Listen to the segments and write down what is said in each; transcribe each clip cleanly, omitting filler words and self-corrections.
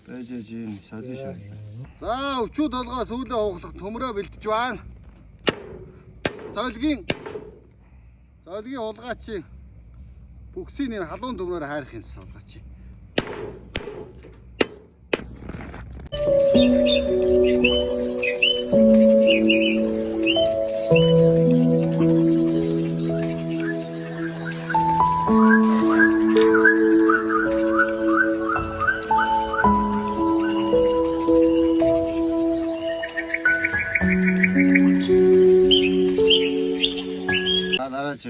Бэжэжин солио шүү. За өчүү толгой сүүлээ хууглах төмрөө бэлтэж байна. Золгийн улгаачийн бүксийн энэ халуун төмрөөр хайрах юмсан улгаачи.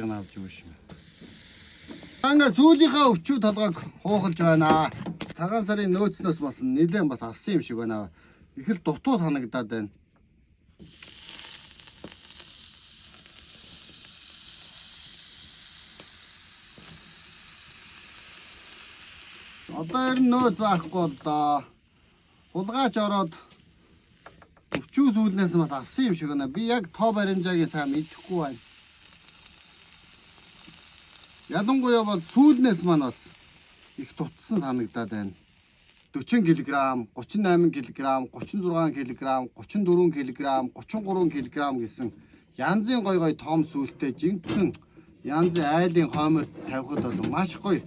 Дараагийн авч өгөөш юм. Анга сүүлийнхаа өчүү толгойг хуухалж байна. Цагаан сарын нөөцнөөс бас нэлээд бас авсан юм шиг байна. Их л дутуу санагдаад байна. Одоо ер нь нөөц байхгүй боллоо. Хулгайч ороод өчүү сүүлнээс бас авсан юм шиг байна. Би яг тоо баримжаагийн сайн мэдэхгүй байна. Ялангуяа бол сүүлнээс маань бас их дутсан санагдаад байна. 40 кг, 38 кг, 36 кг, 34 кг, 33 кг гэсэн янзын гой том сүүлтэй жинхэнэ янзын айлын хоомор тавихад бол маш гоё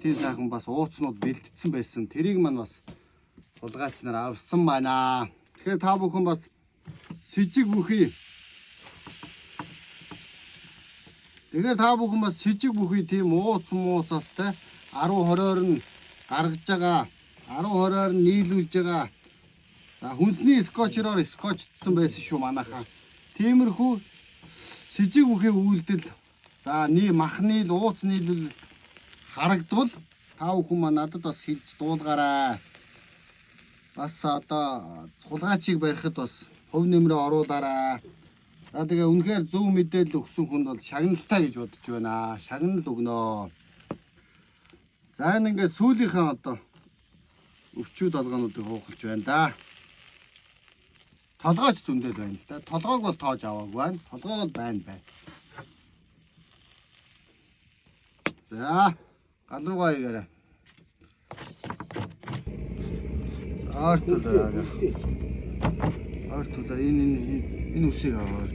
тийм сайхан бас ууцнууд бэлдсэн байсан. Тэрийг маань бас хулгайч нар авсан байна. Тэгэхээр та бүхэн бас сэжиг бүхий тийм ууцаас те 10-20-оор нь гаргаж байгаа, 10-20-оор нь нийлүүлж байгаа. Хүнсний скотчроор скотчдсан байсан шүү манайхаа. Тиймэрхүү сэжиг бүхий үйлдэл за мах нийл, ууц нийлүүл харагдвал та бүхэн маань надад бас хэлж дуулгаарай. Бас одоо хулгайчийг барихад бас хөв нэмрээ оруулаарай. За тэгээ үнэхээр зөв мэдээлэл өгсөн хүнд бол шагналтай гэж бодож байна. Шагнал өгнө. За энэ ингээд сүүлийнхаа одоо өвчүү толгоонуудыг хуухалж байна да. Толгойч зөндөл байна л да. Толгойг бол тоож аваагүй байна. Толгой бол байна. За гал руугаа игээрэй. Артулаа энэ үсийг аваад.